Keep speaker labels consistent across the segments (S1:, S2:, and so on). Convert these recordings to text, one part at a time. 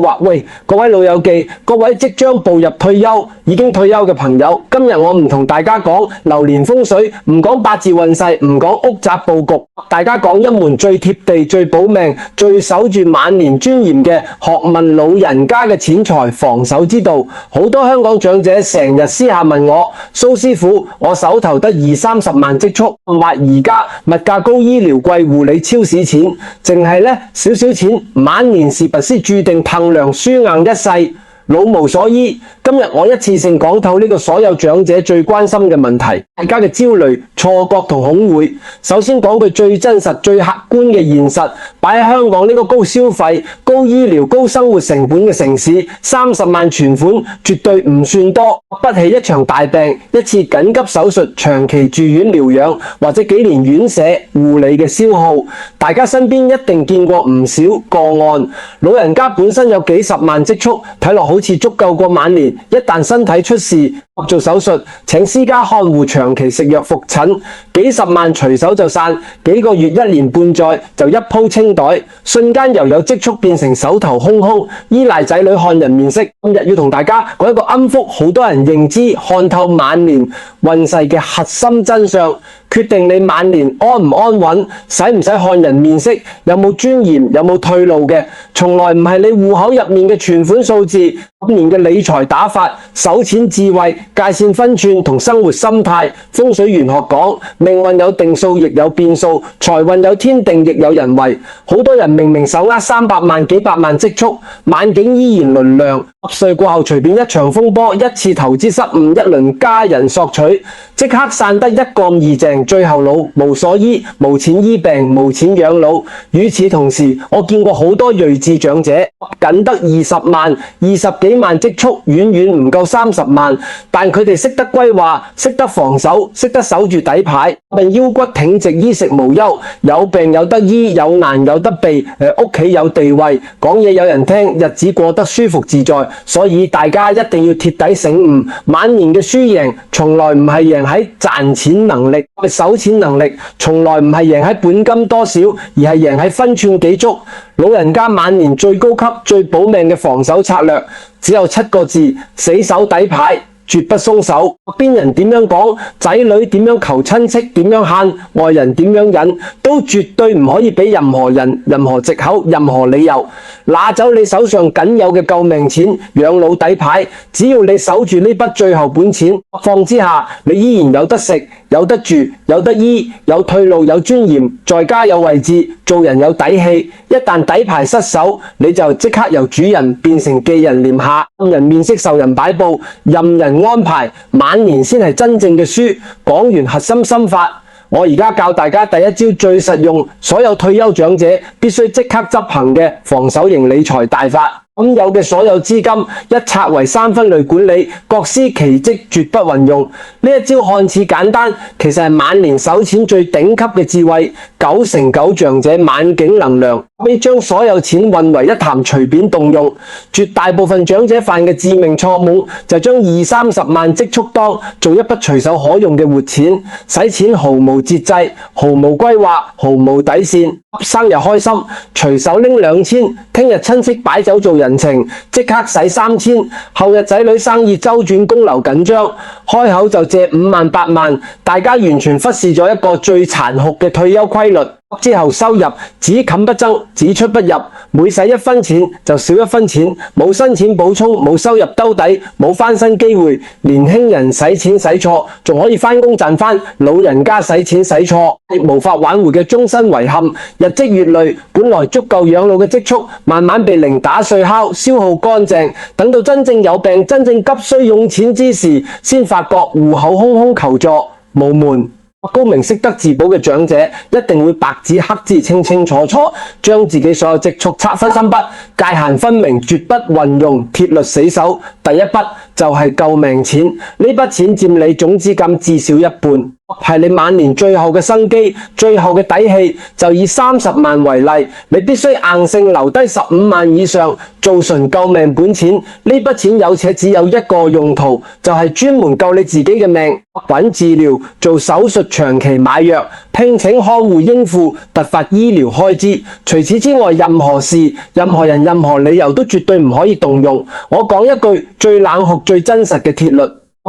S1: 話喂，各位老友記，各位即將步入退休、已經退休嘅朋友，今日我唔同大家講流年風水，唔講八字運勢，唔講屋宅佈局，大家講一門最貼地、最保命、最守住晚年尊嚴嘅學問老人家嘅錢財防守之道。好多香港長者成日私下問我，蘇師傅，我手頭得20-30萬積蓄，或而家物價高、醫療貴、護理超市錢，淨係呢少少錢，晚年是不是注定憑糧輸硬一世，老無所依？今日我一次性講透呢個所有長者最關心嘅問題，大家嘅焦慮、錯覺同恐懼。首先講句最真實、最客觀嘅現實，擺喺香港呢個高消費、高醫療、高生活成本嘅城市，30萬存款絕對唔算多，不起一場大病、一次緊急手術、長期住院療養或者幾年院舍護理嘅消耗。大家身邊一定見過唔少個案，老人家本身有幾十萬積蓄，睇落好似足夠過晚年，一旦身體出事，做手術，請私家看護長期食藥復診，幾十萬隨手就散，幾個月、1年半載就一鋪清袋，瞬間由有積蓄變成手頭空空，依賴仔女看人面色。今日要同大家講一個啱覆好多人認知、看透晚年運勢嘅核心真相，決定你晚年安唔安穩，使唔使看人面色，有冇尊嚴，有冇退路嘅，從來唔係你戶口入面嘅存款數字，今年嘅理財打法、手錢智慧、界線分寸同生活心態。風水玄學講，命運有定數亦有變數，財運有天定亦有人為。好多人明明手握300萬、幾百萬積蓄，晚景依然輪亮，10歲過後隨便一場風波、一次投資失誤、一輪家人索取，即刻散得一乾二淨，最後老無所依，無錢醫病，無錢養老。與此同時，我見過好多睿智長者，僅得20萬、20幾萬積蓄，遠遠唔夠30萬，但佢哋識得規劃，識得防守，識得守住底牌，腰骨挺直，衣食無憂，有病有得醫，有難有得避，屋企有地位，講嘢有人聽，日子過得舒服自在。所以大家一定要貼底醒悟，晚年嘅輸贏從來唔係贏喺賺錢能力、守錢能力，從來唔係贏喺本金多少，而係贏喺分寸幾足。老人家晚年最高級、最保命嘅防守策略只有7個字：死守底牌，絕不鬆手。邊人點樣講，仔女點樣求親戚，點樣慳，外人點樣忍，都絕對唔可以俾任何人、任何藉口、任何理由拿走你手上僅有嘅救命錢、養老底牌。只要你守住呢筆最後本錢，況之下你依然有得食、有得住、有得醫、有退路、有尊嚴，在家有位置，做人有底氣。一旦底牌失守，你就即刻由主人變成寄人牒下，任人面色，受人擺布，任人安排，晚年先係真正嘅輸。講完核心心法，我而家教大家第一招最實用，所有退休長者必須即刻執行嘅防守型理財大法。咁有嘅所有資金一拆為3分類管理，各司其職，絕不運用。呢一招看似簡單，其實係晚年守錢最頂級嘅智慧。9成9長者晚景能量，可以將所有錢混為一談，隨便動用。絕大部分長者犯嘅致命錯誤，就將20-30萬積蓄當做一筆隨手可用嘅活錢，使錢毫無節制、毫無規劃、毫無底線。生日開心，隨手拎2000，聽日親戚擺酒做人情，即刻使3000，後日仔女生意周轉，供樓緊張，開口就借5萬8萬，大家完全忽視咗一個最殘酷嘅退休規律。之後收入只冚不增，只出不入，每使1分錢就少1分錢，冇新錢補充，冇收入兜底，冇翻身機會。年輕人使錢使錯，仲可以翻工賺翻，老人家使錢使錯，亦無法挽回嘅終身遺憾。日積月累，本來足夠養老嘅積蓄，慢慢被零打碎敲，消耗乾淨。等到真正有病、真正急需用錢之時，先發覺戶口空空，求助無門。高明識得自保嘅長者，一定會白紙黑字清清楚楚，將自己所有積蓄拆分3筆，界限分明，絕不運用，鐵律死守。第一筆就係救命錢，呢筆錢佔你總資金至少1半。係你晚年最後嘅生機、最後嘅底氣。就以30萬為例，你必須硬性留低15萬以上，做純救命本錢。呢筆錢有且只有一個用途，就係專門救你自己嘅命，揾治療、做手術、長期買藥、聘請看護、應付突發醫療開支。除此之外，任何事、任何人、任何理由都絕對唔可以動用。我講一句最冷酷、最真實嘅鐵律，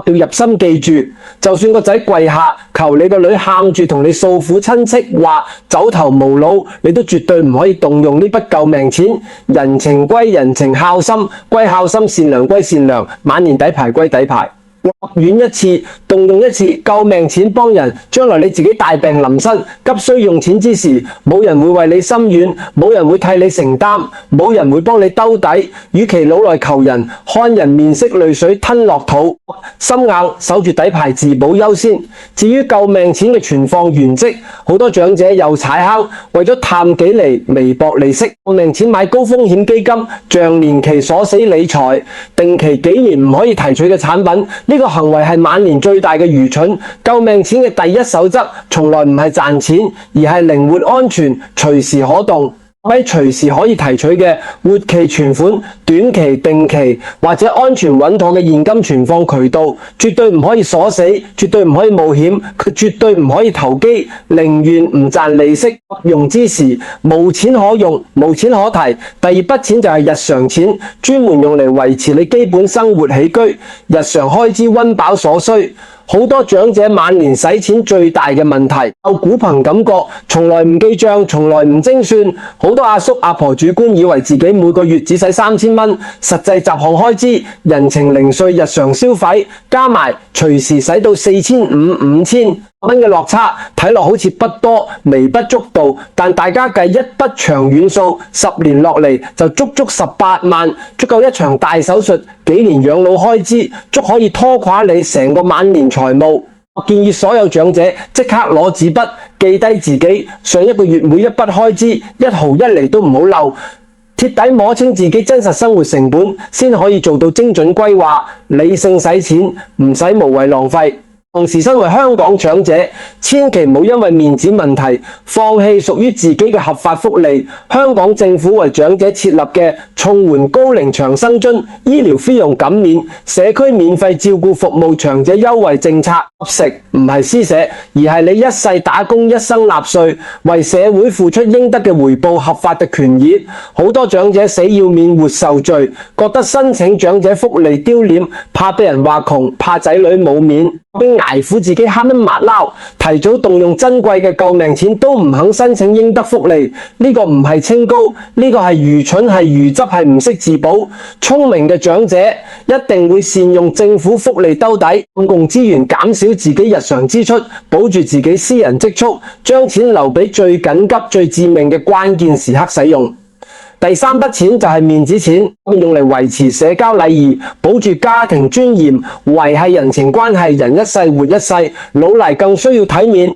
S1: 要入心記住，就算個仔跪下求你個女喊住同你訴苦，親戚話走投無路，你都絕對唔可以動用呢筆救命錢。人情歸人情，孝心歸孝心，善良歸善良，晚年底牌歸底牌。遠一次，動用一次救命錢幫人，將來你自己大病臨身，急需用錢之時，冇人會為你心軟，冇人會替你承擔，冇人會幫你兜底。與其老來求人，看人面色淚水吞落肚，心硬守住底牌自保優先。至於救命錢嘅存放原則，好多長者又踩坑，為咗探幾厘微薄利息，救命錢買高風險基金，像年期鎖死理財，定期幾年唔可以提取嘅產品。呢個行為係晚年最大嘅愚蠢。救命錢嘅第一守則，從來唔係賺錢，而係靈活安全，隨時可動。喺隨時可以提取嘅活期存款、短期、定期或者安全穩妥嘅現金存放渠道，絕對唔可以鎖死，絕對唔可以冒險，佢絕對唔可以投機，寧願唔賺利息。用之時無錢可用，無錢可提。第二筆錢就係日常錢，專門用嚟維持你基本生活起居、日常開支溫飽所需。好多長者晚年使錢最大嘅問題，有股憑感覺，從來唔記帳，從來唔精算。好多阿叔阿婆主觀以為自己每個月只使3000蚊，實際雜項開支、人情零碎、日常消費加埋，隨時使到4500、5000蚊嘅落差，睇落好似不多，微不足道，但大家計一筆長遠數，10年落嚟就足足18萬，足夠一場大手術、幾年養老開支，足可以拖垮你成個晚年財務。我建議所有長者即刻攞紙筆記低自己上一個月每一筆開支，一毫一厘都唔好漏，徹底摸清自己真實生活成本，先可以做到精準規劃，理性使錢，唔使無謂浪費。同時，身為香港長者，千祈唔好因為面子問題放棄屬於自己嘅合法福利。香港政府為長者設立嘅綜援高齡長生津、醫療費用減免、社區免費照顧服務長者優惠政策，食唔係施捨，而係你一世打工、一生納稅，為社會付出應得嘅回報，合法嘅權益。好多長者死要面活受罪，覺得申請長者福利丟臉，怕俾人話窮，怕仔女冇面，並捱苦自己慳一抹撈，提早動用珍貴嘅救命錢都唔肯申請應得福利。呢個唔係清高，呢個係愚蠢，係愚執，係唔識自保。聰明嘅長者一定會善用政府福利兜底，公共資源減少自己日常支出，保住自己私人積蓄，將錢留俾最緊急、最致命嘅關鍵時刻使用。第三筆錢就係面子錢，用嚟維持社交禮儀，保住家庭尊嚴，維繫人情關係。人一世活一世，老嚟更需要體面。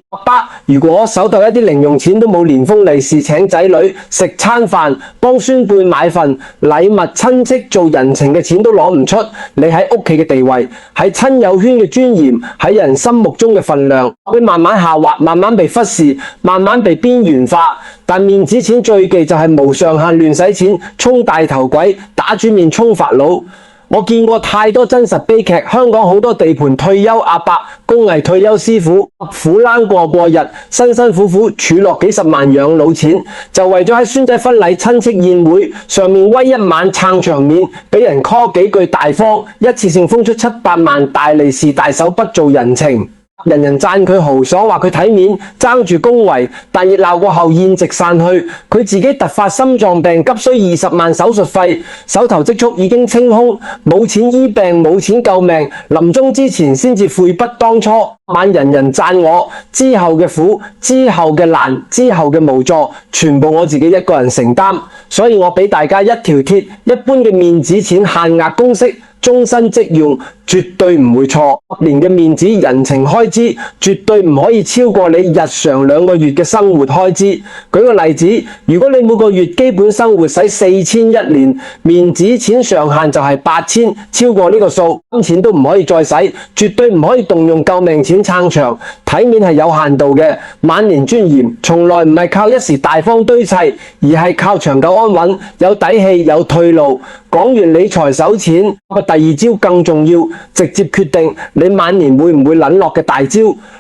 S1: 如果手頭一啲零用錢都冇，年豐利是請仔女食餐飯，幫孫輩買份禮物，親戚做人情嘅錢都攞唔出，你喺屋企嘅地位，喺親友圈嘅尊嚴，喺人心目中嘅分量，會慢慢下滑，慢慢被忽視，慢慢被邊緣化。但面子錢最忌就係無上限亂使錢，充大頭鬼，打豬面充法佬。我見過太多真實悲劇，香港好多地盤退休阿伯、工藝退休師傅苦冷過日，辛辛苦苦儲落幾十萬養老錢，就為咗喺孫仔婚禮、親戚宴會上面威一晚撐場面，俾人 call 幾句大方，一次性封出700萬大利是，大手筆做人情。人人讚佢豪爽，話佢體面，爭住恭維，但熱鬧過後宴席散去，佢自己突發心臟病，急需20萬手術費，手頭積蓄已經清空，冇錢醫病，冇錢救命，臨終之前先至悔不當初。晚人人讚我，之後嘅苦，之後嘅難，之後嘅無助，全部我自己一個人承擔。所以我俾大家一條鐵，一般嘅面子錢限額公式，終身即用，絕對唔會錯。年嘅面子、人情開支，絕對唔可以超過你日常2個月嘅生活開支。舉個例子，如果你每個月基本生活使4000一年，面子錢上限就係8000，超過呢個數，金錢都唔可以再使，絕對唔可以動用救命錢撐場。體面係有限度嘅，晚年尊嚴從來唔係靠一時大方堆砌，而係靠長久安穩，有底氣，有退路。講完理財守錢，第2招更重要，直接決定你晚年會唔會淪落嘅大招。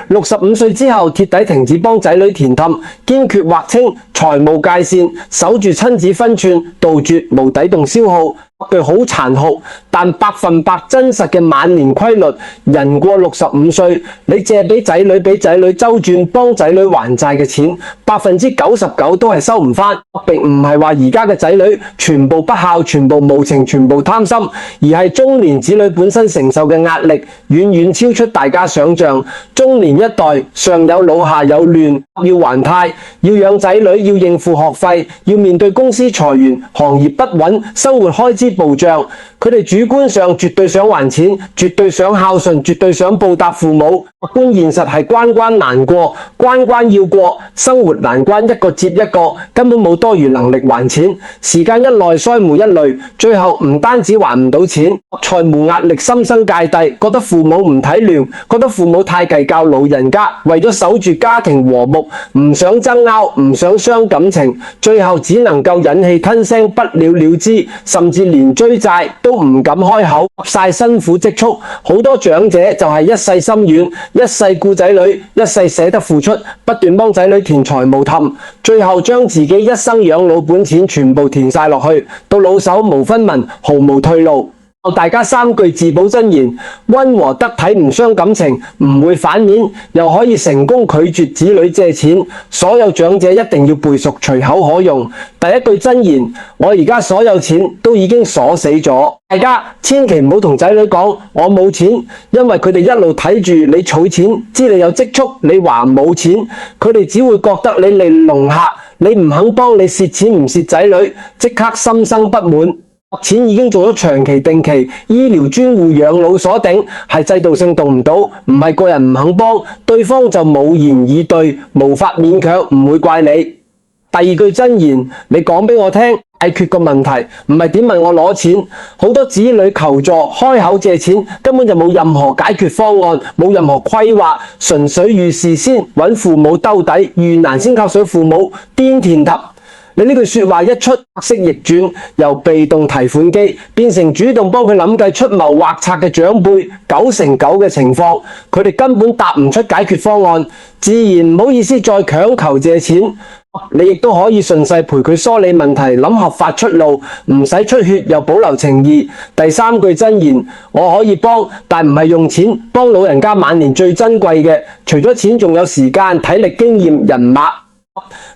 S1: 65歲之後徹底停止幫仔女填氹，堅決劃清財務界線，守住親子分寸，杜絕無底洞消耗。句好殘酷但100%真實嘅晚年規律，人過65歲，你借俾仔女周轉幫仔女還債嘅錢，99%都係收唔返。並唔係話而家嘅仔女全部不孝、全部無情、全部貪心，而係中年子女本身承受嘅壓力遠遠超出大家想象。中年一代上有老下有亂，要還貸，要養仔女，要應付學費，要面對公司裁員、行業不穩、生活開支暴漲，佢哋主觀上絕對想還錢，絕對想孝順，絕對想報答父母。客觀現實係關關難過，關關要過，生活難關一個接一個，根本冇多餘能力還錢。時間一耐，腮毛一累，最後唔單止還唔到錢，財務壓力心生芥蒂，覺得父母唔體諒，覺得父母太計較老人家，為咗守住家庭和睦，唔想爭拗，唔想傷感情，最後只能夠忍氣吞聲，不了了之，甚至連追債都唔敢開口，晒辛苦積蓄。好多長者就係一世心軟，一世顧仔女，一世捨得付出，不斷幫仔女填財務氹，最後將自己一生養老本錢全部填晒落去，到老手無分文，毫無退路。大家3句自保真言：溫和得體，唔傷感情，唔會反面，又可以成功拒絕子女借錢。所有長者一定要背熟，隨口可用。第一句真言：我而家所有錢都已經鎖死咗。大家千祈唔好同仔女講我冇錢，因為佢哋一路睇住你儲錢，知你有積蓄，你話冇錢，佢哋只會覺得你嚟龍客，你唔肯幫你蝕錢唔蝕仔女，即刻心生不滿。錢已經做咗長期定期醫療專戶養老鎖定，係制度性動唔到，唔係個人唔肯幫，對方就無言以對，無法勉強，唔會怪你。第2句真言，你講俾我聽，解決個問題，唔係點問我攞錢。好多子女求助，開口借錢，根本就冇任何解決方案，冇任何規劃，純粹預事先揾父母兜底，遇難先靠水父母癲填氹。你呢句說話一出，格式逆轉，由被動提款機變成主動幫佢諗計出謀劃策嘅長輩，9成9嘅情況，佢哋根本答唔出解決方案，自然唔好意思再強求借錢。你亦都可以順勢陪佢梳理問題，諗合法出路，唔使出血又保留情義。第3句真言：我可以幫，但唔係用錢。幫老人家晚年最珍貴嘅，除咗錢，仲有時間、體力、經驗、人脈。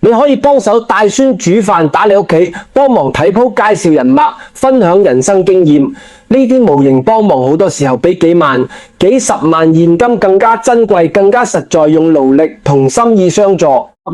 S1: 你可以幫手帶孫煮飯、打理屋企，幫忙睇鋪、介紹人脈、分享人生經驗。呢啲無形幫忙好多時候比幾萬、幾十萬現金更加珍貴、更加實在，用勞力同心意相助。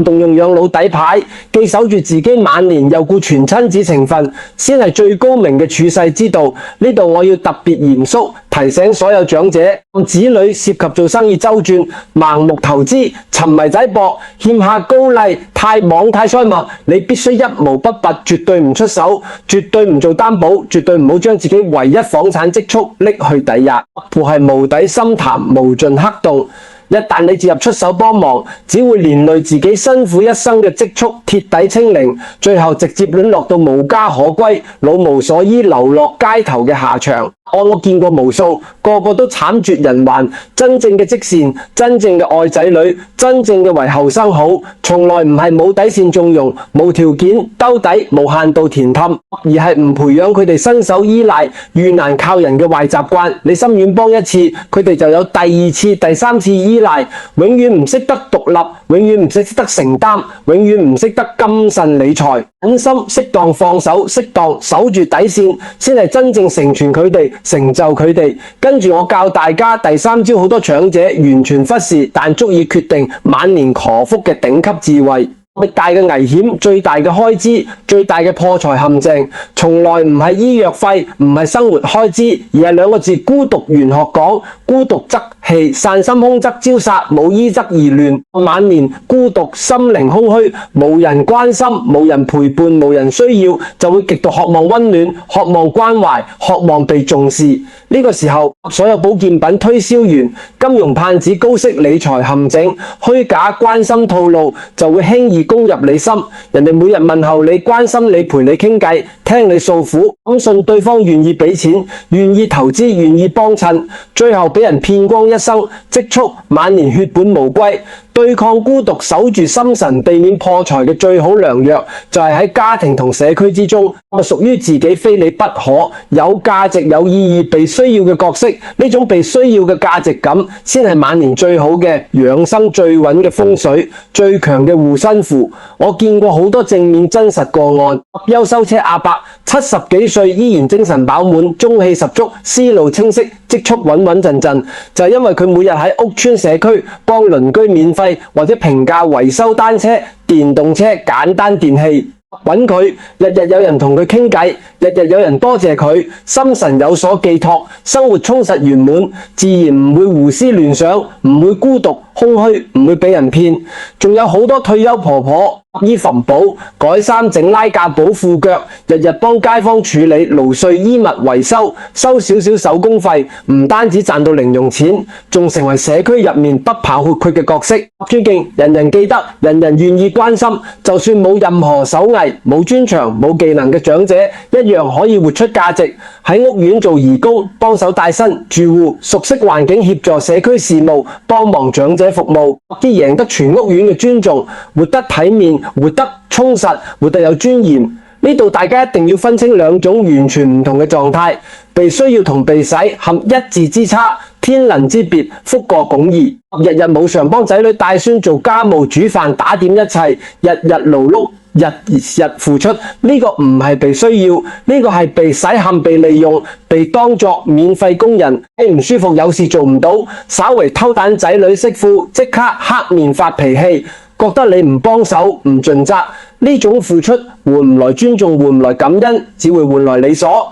S1: 動用養老底牌，既守住自己晚年，又顧全親子情分，先係最高明嘅處世之道。呢度我要特別嚴肅提醒所有長者，子女涉及做生意周轉、盲目投資、沉迷仔博、欠下高利、太莽太衰物，你必須一毛不拔，絕對唔出手，絕對唔做擔保，絕對唔好將自己唯一房產積蓄拎去抵押。負係無底深潭、無盡黑洞。一旦你自入出手幫忙，只會連累自己辛苦一生嘅積蓄鐵底清零，最後直接淪落到無家可歸、老無所依、流落街頭嘅下場。我見過無數，個個都慘絕人寰。真正嘅積善，真正嘅愛仔女，真正嘅為後生好，從來唔係冇底線縱容、無條件兜底、無限度填氹，而係唔培養佢哋伸手依賴、遇難靠人嘅壞習慣。你心軟幫一次，佢哋就有第2次、第3次依賴，永遠唔識得獨立，永遠唔識得承擔，永遠唔識得謹慎理財。忍心適當放手，適當守住底線，先係真正成全佢哋、成就佢哋。跟住我教大家第3招，好多長者完全忽視，但足以決定晚年禍福嘅頂級智慧。最大嘅危險、最大嘅開支、最大嘅破財陷阱，從來唔係醫藥費，唔係生活開支，而係兩個字：孤獨。玄學講，孤獨則氣，散心空則招煞，冇醫則易亂。晚年孤獨，心靈空虛，無人關心，無人陪伴，無人需要，就會極度渴望溫暖，渴望關懷，渴望被重視。呢個時候，所有保健品推銷員、金融盼子、高息理財陷阱、虛假關心套路，就會輕易攻入你心。人哋每日問候你、關心你、陪你傾偈、聽你訴苦，相信對方願意俾錢、願意投資、願意幫襯，最後俾人騙光一生，積蓄晚年血本無歸。對抗孤獨、守住心神、避免破財嘅最好良藥，就係喺家庭同社區之中，屬於自己非你不可、有價值、有意義、被需要嘅角色。呢種被需要嘅價值感，先係晚年最好嘅養生、最穩嘅風水、最強嘅護身符。我見過好多正面真實個案，優修車阿伯70幾歲依然精神飽滿、中氣十足、思路清晰、積蓄穩穩陣陣，就係因為佢每日喺屋邨社區幫鄰居免費或者平價維修單車、電動車、簡單電器，揾佢日日有人同佢傾偈，日日有人多謝佢，心神有所寄託，生活充實圓滿，自然唔會胡思亂想，唔會孤獨空虛，唔會俾人騙。仲有好多退休婆婆醫焚寶、改衫整拉架、補褲腳，日日幫街坊處理勞碎衣物維修，收少少手工費，唔單止賺到零用錢，仲成為社區入面不跑血缺嘅角色。尊敬，人人記得，人人願意關心，就算冇任何手藝、冇專長、冇技能嘅長者，一樣可以活出價值。喺屋苑做義工，幫手帶新住戶，熟悉環境，協助社區事務，幫忙長者服務，啲贏得全屋苑嘅尊重，活得體面，活得充實，活得有尊嚴。呢度大家一定要分清兩種完全唔同嘅狀態，被需要同被使含一字之差，天能之別，福過拱宜。日日無償幫仔女帶孫做家務、煮飯、打點一切，日日勞碌，日日付出，呢個唔係被需要，呢個係被使陷、被利用、被當作免費工人。唔舒服有事做唔到，稍為偷懶仔女媳婦即刻黑面發脾氣，覺得你唔幫手唔盡責。呢種付出換唔來尊重，換唔來感恩，只會換來理所。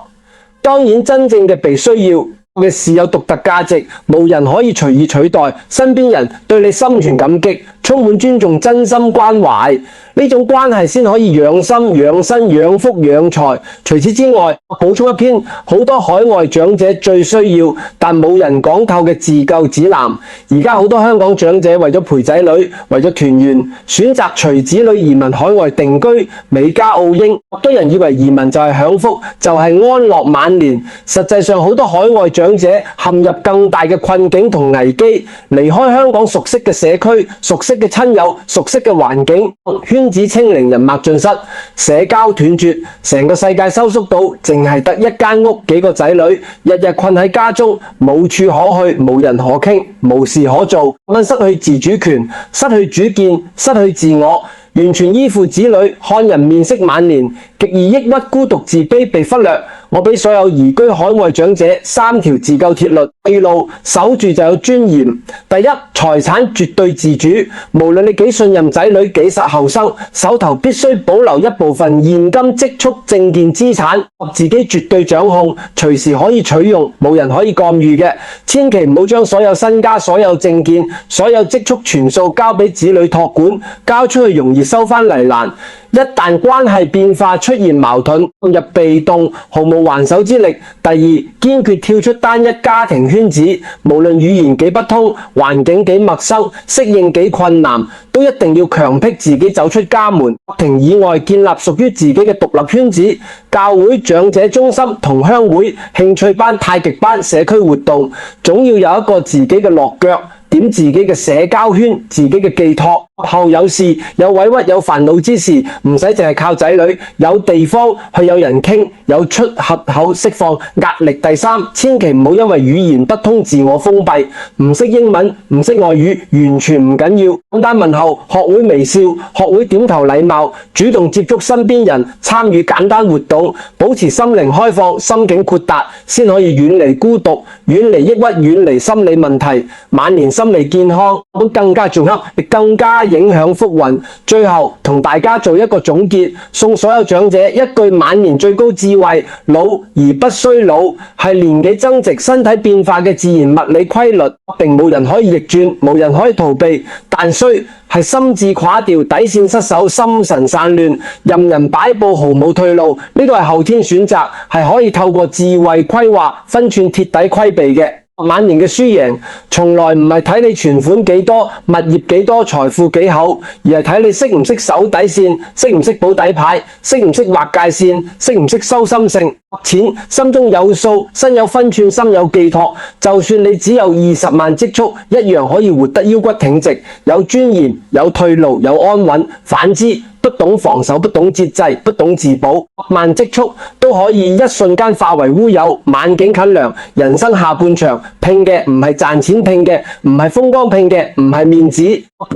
S1: 當然真正嘅被需要嘅事有獨特價值，無人可以隨意取代。身邊人對你心存感激，充滿尊重，真心關懷，呢種關係先可以養心、養身、養福、養財。除此之外，補充一篇好多海外長者最需要但冇人講透嘅自救指南。而家好多香港長者為咗陪仔女、為咗團圓，選擇隨子女移民海外定居，美加澳英。好多人以為移民就係享福，就係安樂晚年。實際上，好多海外長者陷入更大嘅困境同危機，離開香港熟悉嘅社區、熟悉嘅親友、熟悉嘅環境，圈子清零，人脈盡失，社交斷絕，成個世界收縮到淨係得一間屋，幾個仔女，日日困喺家中，冇處可去，冇人可傾，無事可做，失去自主權，失去主見，失去自我，完全依附子女，看人面色晚年，極易抑鬱、孤獨、自卑，被忽略。我俾所有移居海外長者3條自救鐵律：第路守住就有尊嚴。第一，財產絕對自主，無論你幾信任仔女，幾實後生，手頭必須保留一部分現金積蓄證券資產，自己絕對掌控，隨時可以取用，冇人可以干預嘅。千祈唔好將所有身家、所有證券、所有積蓄全數交俾子女託管，交出去容易收翻嚟難。一旦關係變化出現矛盾，陷入被動，毫無還手之力。第二，堅決跳出單一家庭圈子，無論語言幾不通，環境幾陌生，適應幾困難，都一定要強迫自己走出家門，家庭以外建立屬於自己嘅獨立圈子。教會、長者中心、同鄉會、興趣班、太極班、社區活動，總要有一個自己嘅落腳點，自己嘅社交圈，自己嘅寄託。後有事、有委屈、有煩惱之事，唔使淨係靠仔女，有地方去，有人傾，有出口釋放壓力。第三，千祈唔好因為語言不通自我封閉，唔識英文、唔識外語，完全唔緊要。簡單問候，學會微笑，學會點頭禮貌，主動接觸身邊人，參與簡單活動，保持心靈開放，心境豁達，先可以遠離孤獨，遠離抑鬱，遠離心理問題。晚年心理健康更加重要，你更加影響福運。最後同大家做一個總結，送所有長者一句晚年最高智慧：老而不衰老，係年紀增值、身體變化嘅自然物理規律，並冇人可以逆轉，冇人可以逃避。但衰係心智垮掉、底線失守、心神散亂、任人擺佈、毫無退路。呢個係後天選擇，係可以透過智慧規劃分寸徹底規避嘅。晚年嘅輸贏，從來唔係睇你存款幾多、物業幾多、財富幾厚，而係睇你識唔識守底線、識唔識保底牌、識唔識劃界線、識唔識收心性。錢心中有數，身有分寸，心有寄託。就算你只有20萬積蓄，一樣可以活得腰骨挺直，有尊嚴、有退路、有安穩。反之，不懂防守、不懂節制、不懂自保，萬積蓄都可以一瞬間化為烏有。晚景近涼，人生下半場拼嘅唔係賺錢，拼嘅唔係風光，拼嘅唔係面子，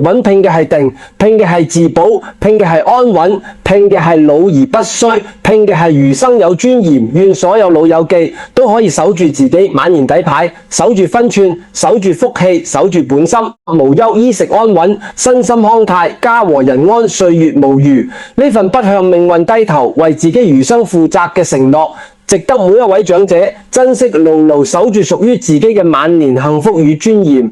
S1: 揾拼嘅係定，拼嘅係自保，拼嘅係安穩，拼嘅係老而不衰，拼嘅係餘生有尊嚴。願所有老友記都可以守住自己晚年底牌，守住分寸，守住福氣，守住本心，無憂衣食安穩，身心康泰，家和人安，歲月無虞。呢份不向命運低頭，為自己餘生負責嘅承諾，值得每一位長者珍惜，牢牢守住屬於自己嘅晚年幸福與尊嚴。